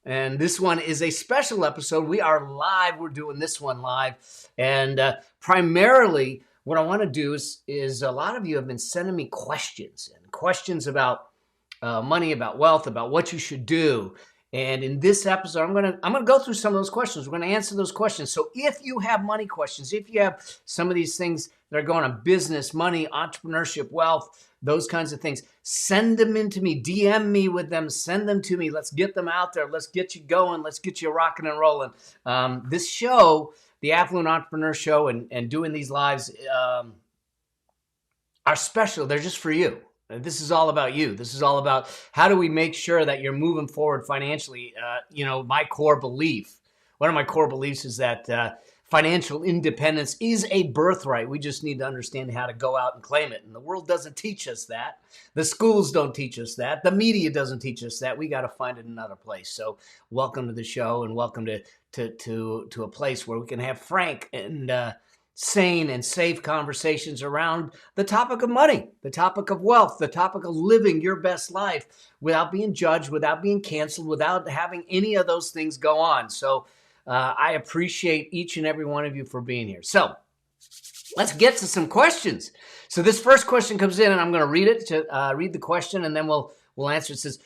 And this one is a special episode. We are live. We're doing this one live. And primarily, what I want to do is a lot of you have been sending me questions and questions about money, about wealth, about what you should do. And in this episode, I'm gonna go through some of those questions. We're gonna answer those questions. So if you have money questions, if you have some of these things that are going on business, money, entrepreneurship, wealth, those kinds of things, send them in to me. DM me with them. Send them to me. Let's get them out there. Let's get you going. Let's get you rocking and rolling. This show, the Affluent Entrepreneur Show, and doing these lives are special. They're just for you. This is all about you. This is all about how do we make sure that you're moving forward financially. My core belief, one of my core beliefs is that financial independence is a birthright. We just need to understand how to go out and claim it. And the world doesn't teach us that. The schools don't teach us that. The media doesn't teach us that. We got to find it in another place. So welcome to the show, and welcome to a place where we can have frank and sane and safe conversations around the topic of money, the topic of wealth, the topic of living your best life without being judged, without being canceled, without having any of those things go on. So I appreciate each and every one of you for being here. So let's get to some questions. So this first question comes in, and I'm going to read it, read the question, and then we'll answer. It says,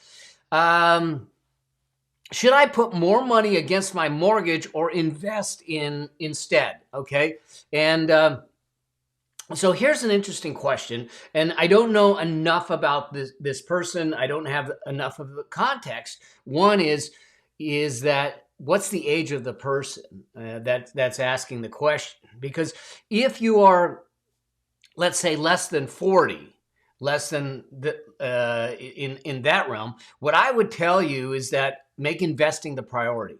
should I put more money against my mortgage or invest instead? Okay. And so here's an interesting question. And I don't know enough about this person. I don't have enough of the context. One is that what's the age of the person that's asking the question? Because if you are, let's say, less than 40, less than in that realm, what I would tell you is that make investing the priority,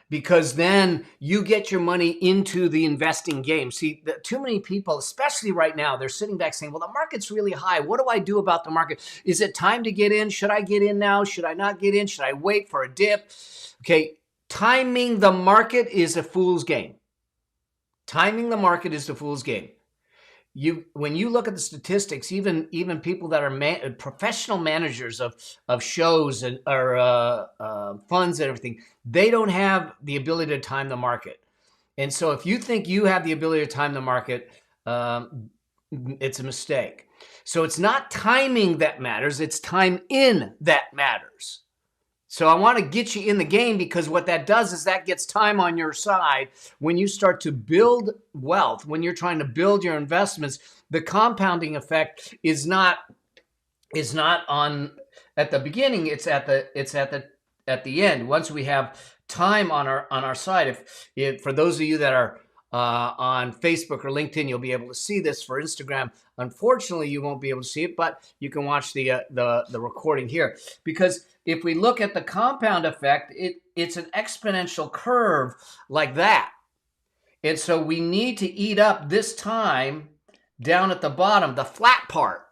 because then you get your money into the investing game. See, too many people, especially right now, they're sitting back saying, well, the market's really high. What do I do about the market? Is it time to get in? Should I get in now? Should I not get in? Should I wait for a dip? Okay, timing the market is a fool's game. Timing the market is the fool's game. When you look at the statistics, even people that are professional managers of shows and or funds and everything, they don't have the ability to time the market. And so if you think you have the ability to time the market, it's a mistake. So it's not timing that matters, it's time in that matters. So I want to get you in the game, because what that does is that gets time on your side. When you start to build wealth, when you're trying to build your investments, the compounding effect is not on at the beginning. It's at the end. Once we have time on our side. If for those of you that are on Facebook or LinkedIn, you'll be able to see this. For Instagram, unfortunately, you won't be able to see it, but you can watch the recording here, because if we look at the compound effect, it's an exponential curve like that. And so we need to eat up this time down at the bottom, the flat part.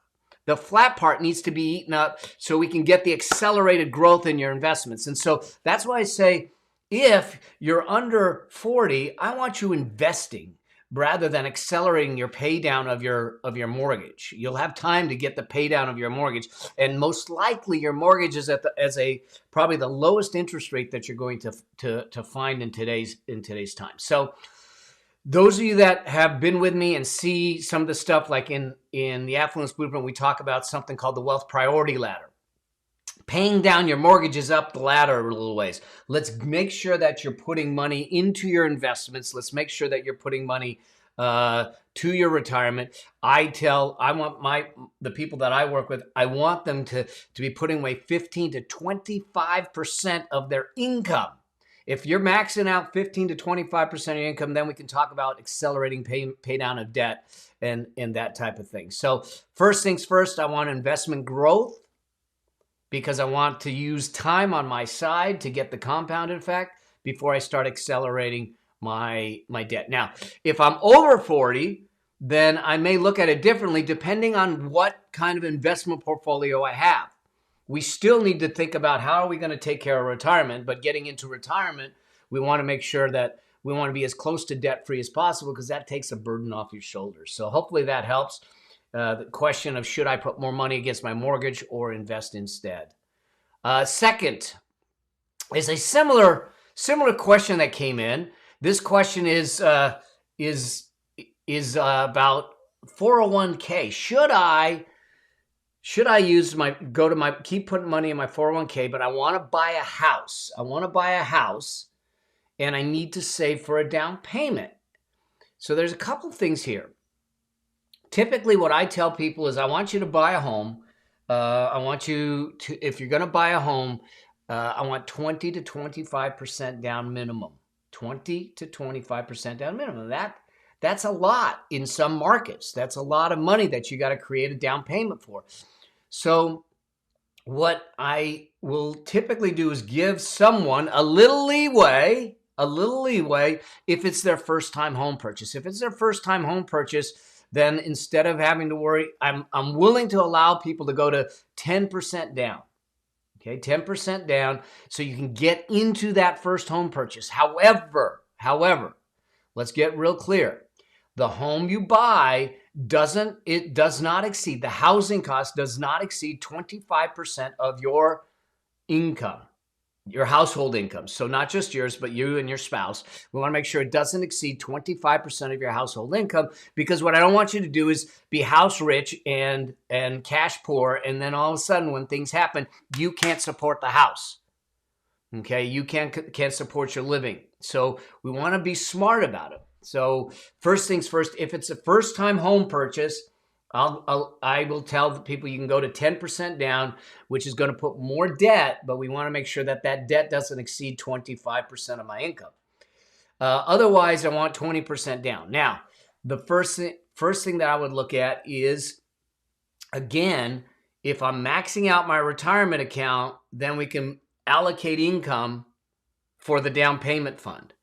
The flat part needs to be eaten up so we can get the accelerated growth in your investments. And so that's why I say, if you're under 40, I want you investing rather than accelerating your pay down of your mortgage. You'll have time to get the pay down of your mortgage, and most likely your mortgage is probably the lowest interest rate that you're going to find in today's time. So those of you that have been with me and see some of the stuff, like in the Affluence Blueprint, we talk about something called the Wealth Priority Ladder. Paying down your mortgage is up the ladder a little ways. Let's make sure that you're putting money into your investments. Let's make sure that you're putting money to your retirement. I want the people that I work with, I want them to be putting away 15 to 25% of their income. If you're maxing out 15 to 25% of your income, then we can talk about accelerating pay down of debt and that type of thing. So first things first, I want investment growth, because I want to use time on my side to get the compounded effect before I start accelerating my debt. Now, if I'm over 40, then I may look at it differently depending on what kind of investment portfolio I have. We still need to think about how are we going to take care of retirement, but getting into retirement, we want to make sure that we want to be as close to debt-free as possible, because that takes a burden off your shoulders. So hopefully that helps. The question of should I put more money against my mortgage or invest instead? Second, is a similar question that came in. This question is about 401k. Should I use keep putting money in my 401k, but I want to buy a house. I want to buy a house and I need to save for a down payment. So there's a couple things here. Typically what I tell people is I want you to buy a home. I want you to, if you're going to buy a home, I want 20 to 25% down minimum. 20 to 25% down minimum. That's a lot in some markets. That's a lot of money that you got to create a down payment for. So what I will typically do is give someone a little leeway if it's their first time home purchase. If it's their first time home purchase, then instead of having to worry, I'm willing to allow people to go to 10% down. Okay, 10% down so you can get into that first home purchase. However, let's get real clear. The home you buy does not exceed, the housing cost does not exceed 25% of your income, your household income. So not just yours, but you and your spouse. We want to make sure it doesn't exceed 25% of your household income, because what I don't want you to do is be house rich and cash poor, and then all of a sudden when things happen, you can't support the house. Okay, you can't support your living. So we want to be smart about it. So first things first, if it's a first time home purchase, I will tell the people you can go to 10% down, which is going to put more debt, but we want to make sure that debt doesn't exceed 25% of my income. Otherwise, I want 20% down. Now, the first thing that I would look at is, again, if I'm maxing out my retirement account, then we can allocate income for the down payment fund.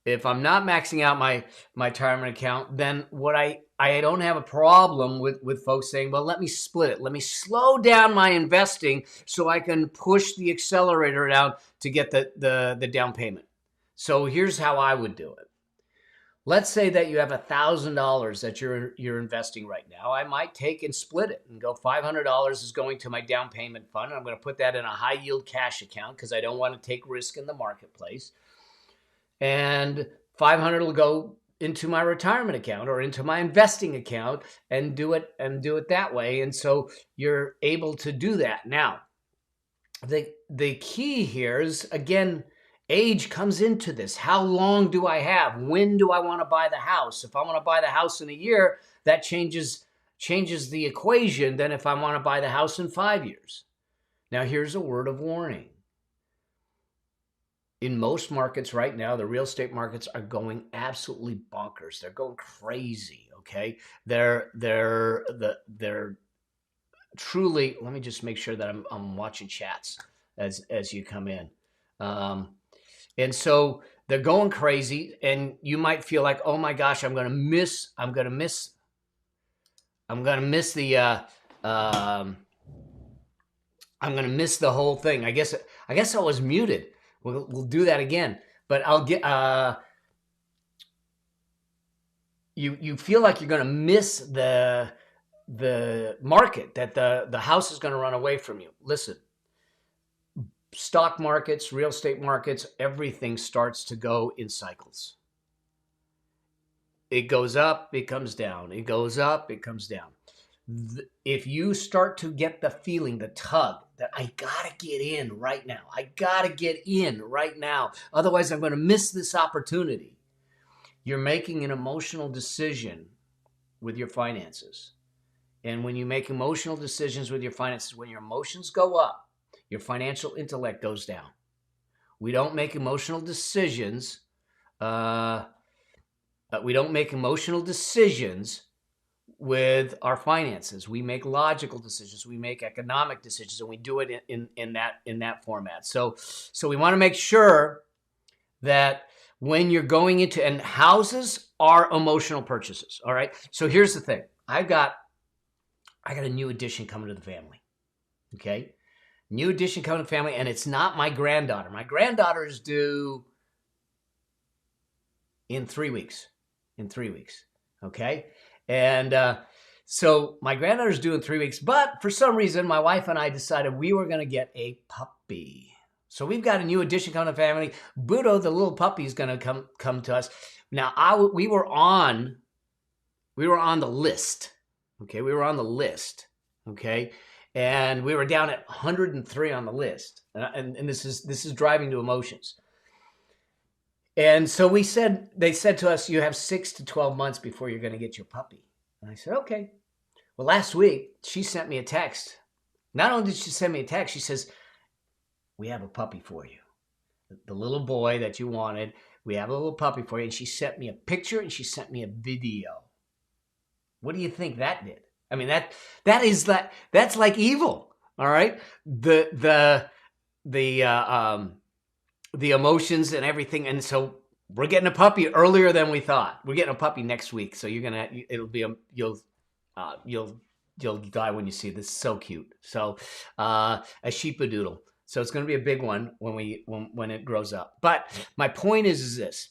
If I'm not maxing out my retirement account, then what I don't have a problem with folks saying, well, let me split it. Let me slow down my investing so I can push the accelerator down to get the down payment. So here's how I would do it. Let's say that you have $1,000 that you're investing right now. I might take and split it and go $500 is going to my down payment fund. I'm going to put that in a high yield cash account because I don't want to take risk in the marketplace. And 500 will go into my retirement account or into my investing account and do it that way. And so you're able to do that. Now, the key here is, again, age comes into this. How long do I have? When do I want to buy the house? If I want to buy the house in a year, that changes the equation than if I want to buy the house in 5 years. Now, here's a word of warning. In most markets right now, the real estate markets are going absolutely bonkers. They're going crazy, okay? They're truly, let me just make sure that I'm watching chats as you come in. And so they're going crazy, and you might feel like, oh my gosh, I'm gonna miss the whole thing. I guess I was muted. We'll do that again, but I'll get you feel like you're going to miss the market, that the house is going to run away from you. Listen, stock markets, real estate markets, everything starts to go in cycles. It goes up, it comes down. It goes up, it comes down. If you start to get the feeling, the tug, that I gotta get in right now. I gotta get in right now. Otherwise, I'm going to miss this opportunity. You're making an emotional decision with your finances. And when you make emotional decisions with your finances, when your emotions go up, your financial intellect goes down. We don't make emotional decisions. With our finances. We make logical decisions. We make economic decisions, and we do it in that format. So we want to make sure that when you're going into, and houses are emotional purchases. All right. So here's the thing. I got a new addition coming to the family. Okay. New addition coming to the family, and it's not my granddaughter. My granddaughter is due in 3 weeks. Okay. And so my granddaughter's due in 3 weeks, but for some reason, my wife and I decided we were going to get a puppy. So we've got a new addition coming to the family. Budo, the little puppy, is going to come to us. Now, we were on the list. Okay, we were on the list. Okay, and we were down at 103 on the list, and this is driving to emotions. And so they said to us, you have 6 to 12 months before you're going to get your puppy. And I said, okay. Well, last week she sent me a text. Not only did she send me a text, she says, we have a puppy for you. The little boy that you wanted, we have a little puppy for you. And she sent me a picture and she sent me a video. What do you think that did? I mean, that's like evil. All right. The emotions and everything. And so we're getting a puppy earlier than we thought. We're getting a puppy next week. So you'll die when you see this. So cute. So a sheepadoodle. So it's going to be a big one when it grows up. But my point is this: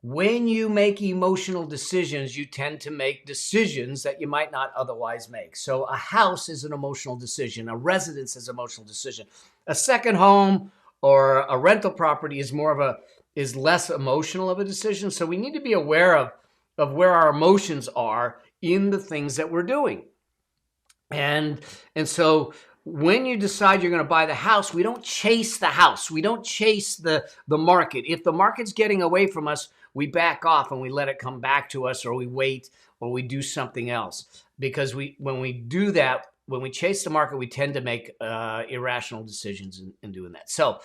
when you make emotional decisions, you tend to make decisions that you might not otherwise make. So a house is an emotional decision. A residence is an emotional decision. A second home or a rental property is less emotional of a decision. So we need to be aware of where our emotions are in the things that we're doing. And so when you decide you're going to buy the house, we don't chase the house. We don't chase the market. If the market's getting away from us, we back off and we let it come back to us, or we wait, or we do something else. Because when we do that, when we chase the market, we tend to make irrational decisions in doing that. So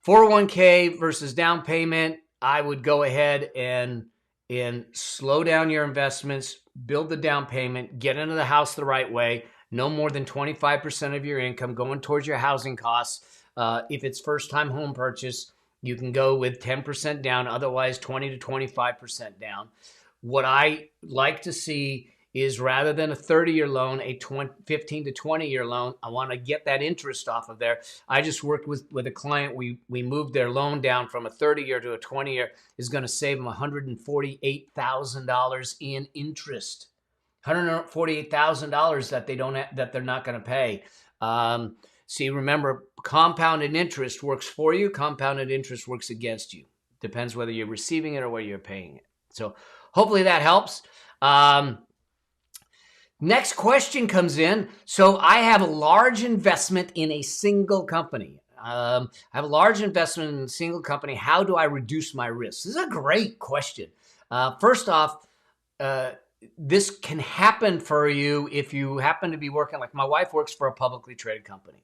401k versus down payment, I would go ahead and slow down your investments, build the down payment, get into the house the right way. No more than 25% of your income going towards your housing costs. If it's first-time home purchase, you can go with 10% down, otherwise 20 to 25% down. What I like to see is, rather than a 30-year loan, a 15 to 20-year loan. I want to get that interest off of there. I just worked with a client. We moved their loan down from a 30-year to a 20-year. Is going to save them $148,000 in interest. $148,000 that they're not going to pay. See, remember, compounded interest works for you. Compounded interest works against you. Depends whether you're receiving it or whether you're paying it. So hopefully that helps. Next question comes in. So I have a large investment in a single company. I have a large investment in a single company. How do I reduce my risk? This is a great question. First off, this can happen for you if you happen to be working, like my wife works for a publicly traded company.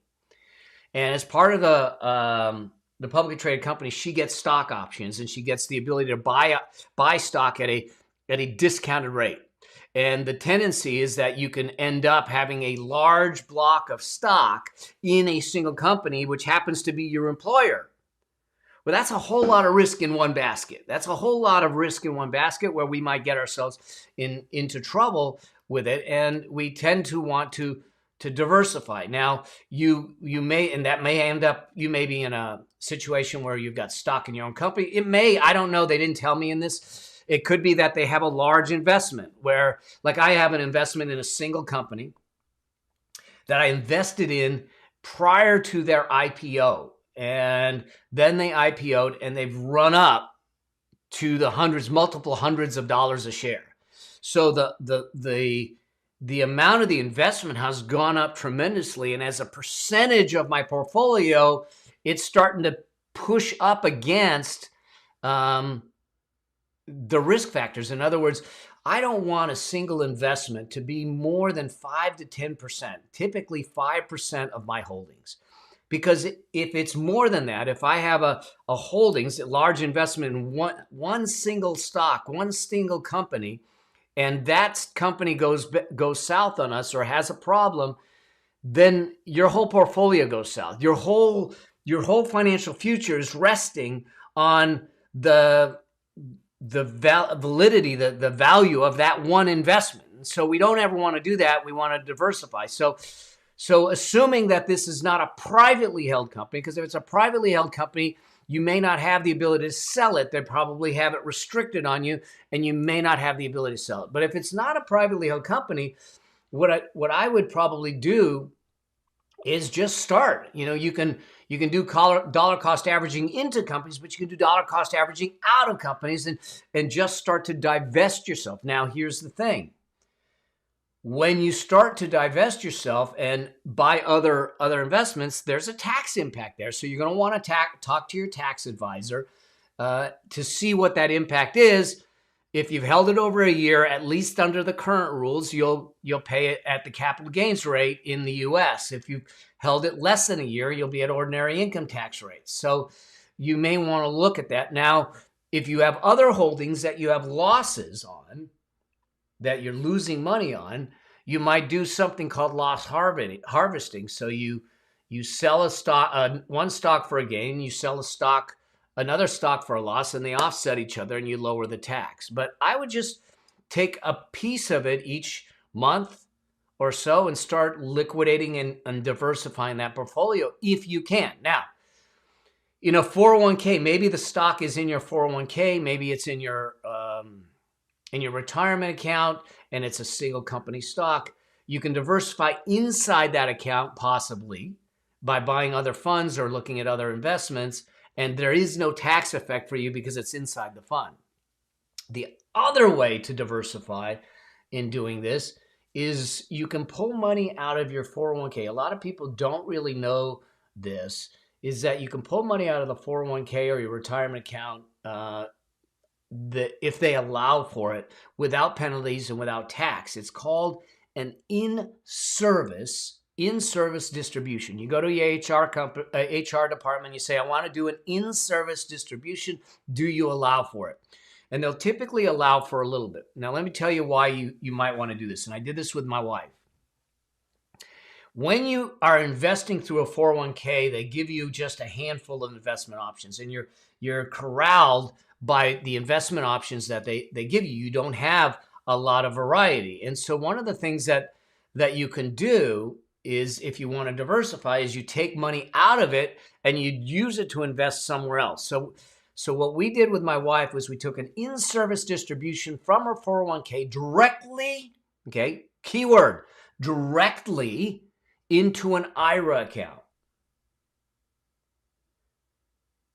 And as part of the publicly traded company, she gets stock options, and she gets the ability to buy stock at a discounted rate. And the tendency is that you can end up having a large block of stock in a single company, which happens to be your employer. Well, that's a whole lot of risk in one basket. That's a whole lot of risk in one basket where we might get ourselves into trouble with it. And we tend to want to diversify. Now, you may be in a situation where you've got stock in your own company. It may, I don't know, they didn't tell me in this. It could be that they have a large investment where, like I have an investment in a single company that I invested in prior to their IPO. And then they IPO'd, and they've run up to the multiple hundreds of dollars a share. So the amount of the investment has gone up tremendously. And as a percentage of my portfolio, it's starting to push up against the risk factors. In other words, I don't want a single investment to be more than 5 to 10%, typically 5% of my holdings. Because if it's more than that, if I have a holdings, a large investment in one single stock, one single company, and that company goes south on us or has a problem, then your whole portfolio goes south. Your whole financial future is resting on the validity, the value of that one investment. So we don't ever want to do that. We want to diversify. So assuming that this is not a privately held company, because if it's a privately held company, you may not have the ability to sell it. They probably have it restricted on you, and you may not have the ability to sell it. But if it's not a privately held company, what I would probably do is just start. You can You can do dollar cost averaging into companies, but you can do dollar cost averaging out of companies and just start to divest yourself. Now, here's the thing. When you start to divest yourself and buy other investments, there's a tax impact there. So you're going to want to talk to your tax advisor to see what that impact is. If you've held it over a year, at least under the current rules, you'll pay it at the capital gains rate in the U.S. If you've held it less than a year, you'll be at ordinary income tax rates. So you may want to look at that. Now, if you have other holdings that you have losses on, that you're losing money on, you might do something called loss harvesting. So you sell a stock, one stock for a gain, you sell another stock for a loss, and they offset each other and you lower the tax. But I would just take a piece of it each month or so and start liquidating and diversifying that portfolio if you can. Now, 401k, maybe the stock is in your 401k, maybe it's in your retirement account and it's a single company stock. You can diversify inside that account possibly by buying other funds or looking at other investments. And there is no tax effect for you because it's inside the fund. The other way to diversify in doing this is you can pull money out of your 401k. A lot of people don't really know this, is that you can pull money out of the 401k or your retirement account if they allow for it without penalties and without tax. It's called an in-service distribution. You go to your HR department, you say, I want to do an in-service distribution. Do you allow for it? And they'll typically allow for a little bit. Now, let me tell you why you might want to do this. And I did this with my wife. When you are investing through a 401k, they give you just a handful of investment options, and you're corralled by the investment options that they give you. You don't have a lot of variety. And so one of the things that you can do is, if you want to diversify, is you take money out of it and you use it to invest somewhere else. So what we did with my wife was we took an in-service distribution from her 401k directly, okay, keyword, directly into an IRA account.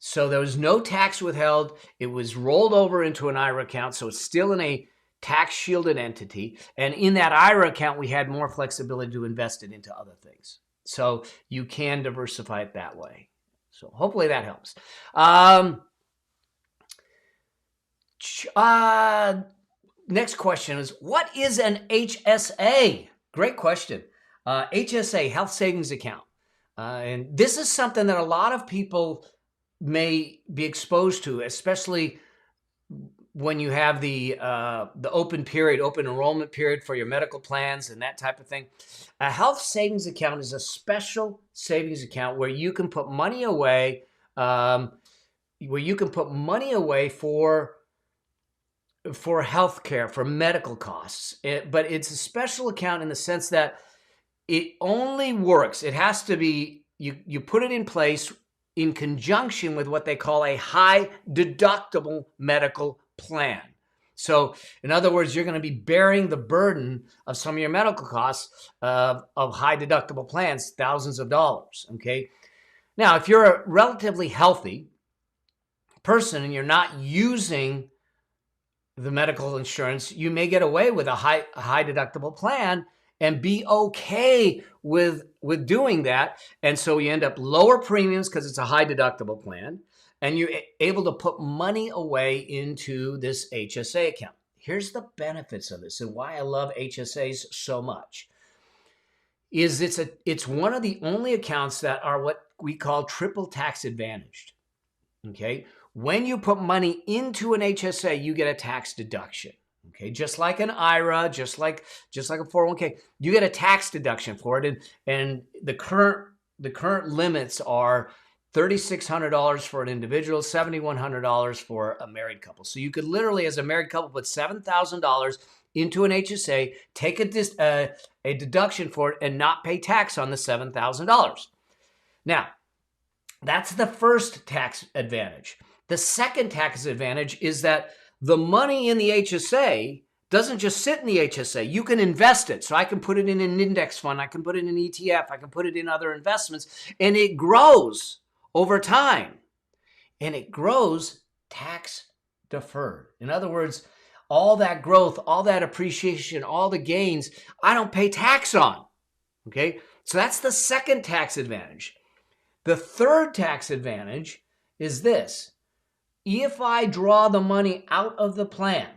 So there was no tax withheld. It was rolled over into an IRA account, so it's still in a tax-shielded entity. And in that IRA account, we had more flexibility to invest it into other things. So you can diversify it that way. So hopefully that helps. Next question is, what is an HSA? Great question. HSA, Health Savings Account. And this is something that a lot of people may be exposed to, especially when you have the open enrollment period for your medical plans and that type of thing. A health savings account is a special savings account where you can put money away, for healthcare, for medical costs. But it's a special account in the sense that it only works. It has to be, you put it in place in conjunction with what they call a high deductible medical plan. So in other words, you're going to be bearing the burden of some of your medical costs of high deductible plans, thousands of dollars. Okay. Now, if you're a relatively healthy person and you're not using the medical insurance, you may get away with a high deductible plan and be okay with doing that. And so you end up lower premiums because it's a high deductible plan, and you're able to put money away into this HSA account. Here's the benefits of this and why I love HSAs so much. Is it's one of the only accounts that are what we call triple tax advantaged. Okay? When you put money into an HSA, you get a tax deduction. Okay, just like an IRA, just like a 401k, you get a tax deduction for it, and the current limits are $3,600 for an individual, $7,100 for a married couple. So you could literally, as a married couple, put $7,000 into an HSA, take a deduction for it, and not pay tax on the $7,000. Now, that's the first tax advantage. The second tax advantage is that the money in the HSA doesn't just sit in the HSA. You can invest it. So I can put it in an index fund. I can put it in an ETF. I can put it in other investments. And it grows over time. And it grows tax deferred. In other words, all that growth, all that appreciation, all the gains, I don't pay tax on. Okay? So that's the second tax advantage. The third tax advantage is this. If I draw the money out of the plan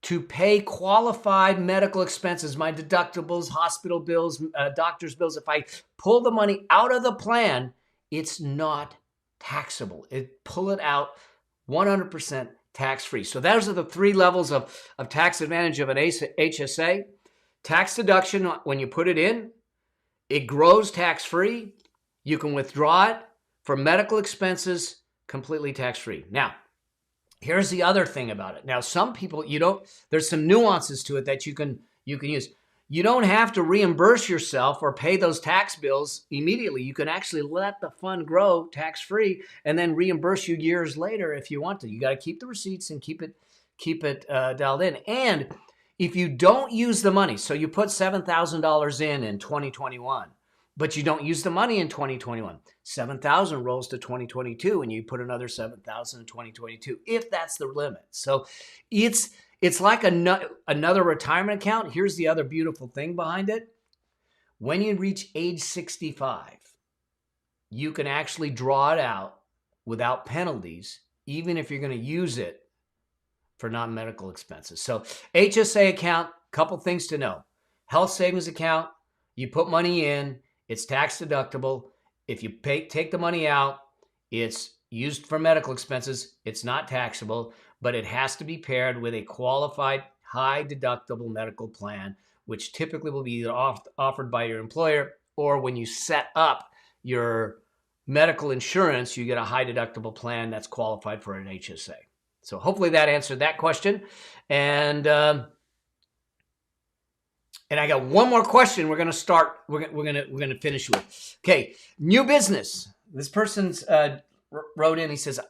to pay qualified medical expenses, my deductibles, hospital bills, doctor's bills, if I pull the money out of the plan, it's not taxable. Pull it out 100% tax-free. So those are the three levels of tax advantage of an HSA. Tax deduction, when you put it in, it grows tax-free. You can withdraw it for medical expenses completely tax-free. Now, here's the other thing about it. Now, some people, there's some nuances to it that you can use. You don't have to reimburse yourself or pay those tax bills immediately. You can actually let the fund grow tax-free and then reimburse you years later if you want to. You got to keep the receipts and keep it dialed in. And if you don't use the money, so you put $7,000 in 2021, but you don't use the money in 2021, $7,000 rolls to 2022, and you put another $7,000 in 2022, if that's the limit. So it's like another retirement account. Here's the other beautiful thing behind it. When you reach age 65, you can actually draw it out without penalties, even if you're going to use it for non-medical expenses. So HSA account, couple things to know. Health savings account, you put money in, it's tax deductible. If you take the money out, it's used for medical expenses. It's not taxable, but it has to be paired with a qualified high deductible medical plan, which typically will be either offered by your employer, or when you set up your medical insurance, you get a high deductible plan that's qualified for an HSA. So hopefully that answered that question. And I got one more question. We're going to start. We're going to finish with. Okay, new business. This person's wrote in. He says,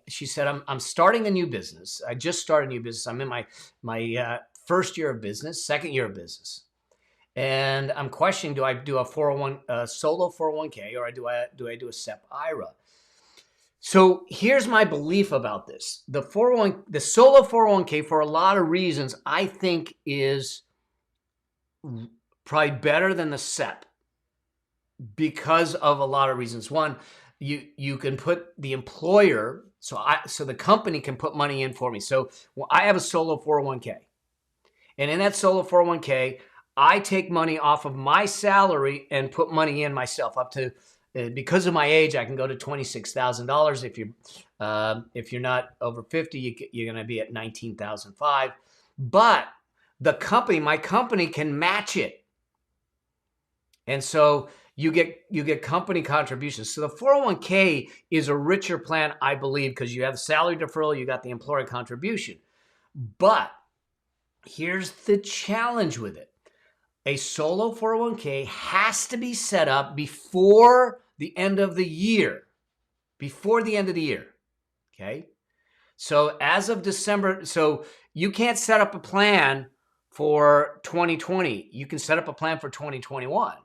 She said, I'm starting a new business. I just started a new business. I'm in my first year of business, second year of business, and I'm questioning: do I do a solo 401k, or do I do a SEP IRA? So here's my belief about this: the solo 401k, for a lot of reasons, I think is probably better than the SEP because of a lot of reasons. One, you can put the employer, so the company can put money in for me. So I have a solo 401k, and in that solo 401k, I take money off of my salary and put money in myself up to. Because of my age, I can go to $26,000. If you're not over 50, you're going to be at $19,500. But my company can match it, and so you get company contributions. So the 401k is a richer plan, I believe, because you have the salary deferral, you got the employer contribution. But here's the challenge with it: a solo 401k has to be set up before the end of the year. Okay? So as of December, so you can't set up a plan for 2020. You can set up a plan for 2021.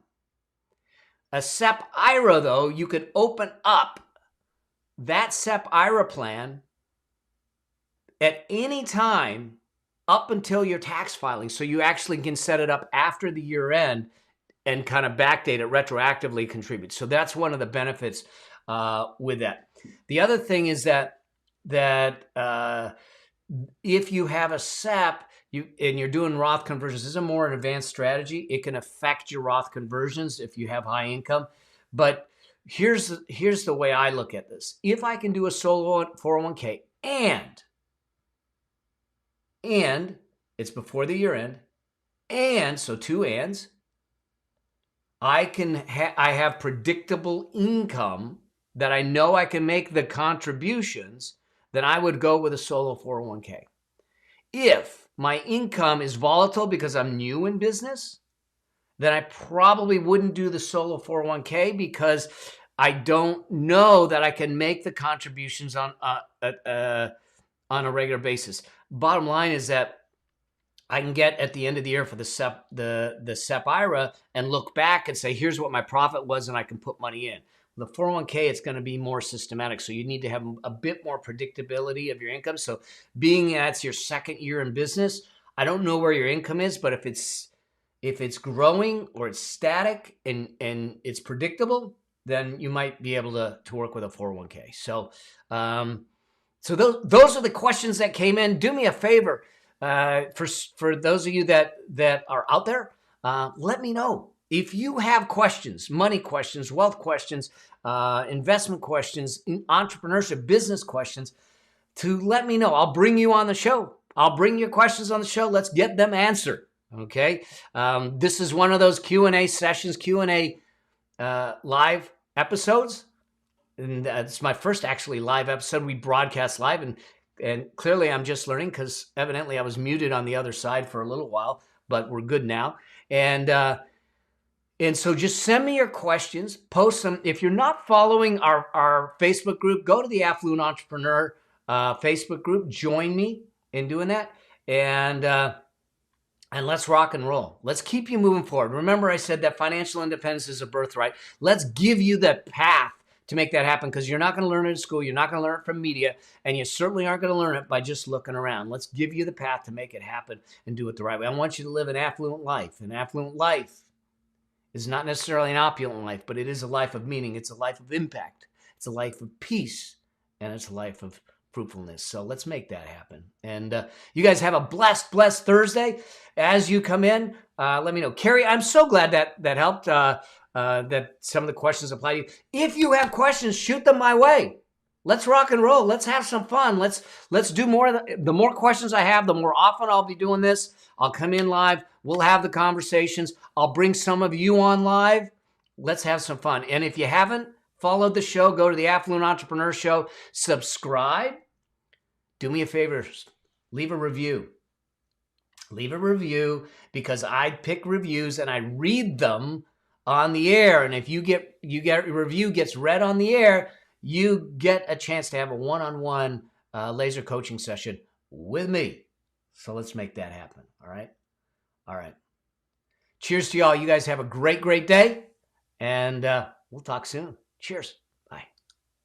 A SEP IRA, though, you could open up that SEP IRA plan at any time up until your tax filing. So you actually can set it up after the year end and kind of backdate it, retroactively contribute. So that's one of the benefits with that. The other thing is that if you have a SEP and you're doing Roth conversions, this is a more advanced strategy. It can affect your Roth conversions if you have high income. But here's the way I look at this. If I can do a solo 401k and it's before the year end, and so two ands, I have predictable income that I know I can make the contributions, then I would go with a solo 401k. If my income is volatile because I'm new in business, then I probably wouldn't do the solo 401k because I don't know that I can make the contributions on a regular basis. bottom line is that I can get at the end of the year for the SEP IRA and look back and say, here's what my profit was, and I can put money in. The 401k, it's going to be more systematic. So you need to have a bit more predictability of your income. So being that's your second year in business, I don't know where your income is, but if it's growing or it's static and it's predictable, then you might be able to work with a 401k. So those are the questions that came in. Do me a favor. For those of you that are out there, let me know if you have questions, money questions, wealth questions, investment questions, entrepreneurship, business questions. To let me know. I'll bring you on the show. I'll bring your questions on the show. Let's get them answered. Okay. This is one of those Q&A sessions, Q&A live episodes. And it's my first actually live episode. We broadcast live, and clearly I'm just learning because evidently I was muted on the other side for a little while, but we're good now. And so just send me your questions, post them. If you're not following our Facebook group, go to the Affluent Entrepreneur Facebook group. Join me in doing that. And let's rock and roll. Let's keep you moving forward. Remember, I said that financial independence is a birthright. Let's give you the path to make that happen, because you're not going to learn it in school. You're not going to learn it from media, and you certainly aren't going to learn it by just looking around. Let's give you the path to make it happen and do it the right way. I want you to live an affluent life. An affluent life is not necessarily an opulent life, but it is a life of meaning. It's a life of impact. It's a life of peace, and it's a life of fruitfulness. So let's make that happen. And you guys have a blessed Thursday. As you come in, let me know. Carrie, I'm so glad that helped, that some of the questions apply to you. If you have questions, shoot them my way. Let's rock and roll. Let's have some fun. Let's do more. The more questions I have, the more often I'll be doing this. I'll come in live. We'll have the conversations. I'll bring some of you on live. Let's have some fun. And if you haven't followed the show, go to the Affluent Entrepreneur Show. Subscribe. Do me a favor. Leave a review. Leave a review, because I pick reviews and I read them on the air. And if you get a review gets read on the air, you get a chance to have a one-on-one laser coaching session with me. So let's make that happen. All right. All right. Cheers to y'all. You guys have a great day. And we'll talk soon. Cheers.